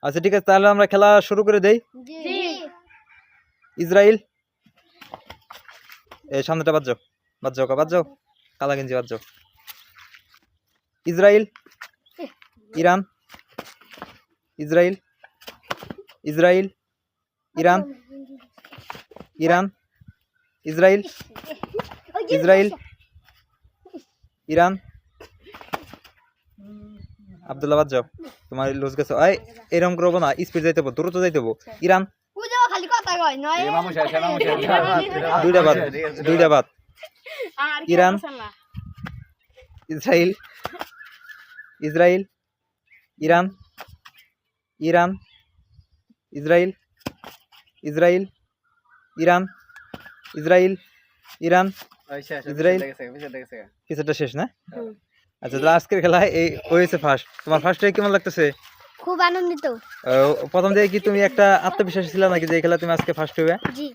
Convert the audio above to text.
আচ্ছা ঠিক আছে, তাহলে আমরা খেলা শুরু করে দেই। জি ইসরায়েল, এই সামনেটা বাদ যাও, বাদ যাও, বাদ যাও, কালা গেঞ্জি বাদ যাও। Israel, Iran, Israel, Israel, Iran, Iran, Israel, Israel, Iran. Abdullah বাদ যাও, তোমার লুজ গেছে। এরকম করবো না, স্পিড যাইতে হবো, দ্রুত যাইতে হবো। ইরান, পূজাও খালি কথা কয় নয় দুইটা বাদ, দুইটা বাদ। Iran, Israel, Israel, Iran, Iran, Israel, Israel, Iran, Israel, Iran, Israel. কিছুটা শেষ না? আচ্ছা, তাহলে আজকের খেলায় এই হয়েছে ফার্স্ট। তোমার ফার্স্ট হয়ে কেমন লাগতেছে? খুব আনন্দিত। প্রথম থেকে কি তুমি একটা আত্মবিশ্বাস ছিল নাকি যে এই খেলা তুমি আজকে ফার্স্ট হবে? জি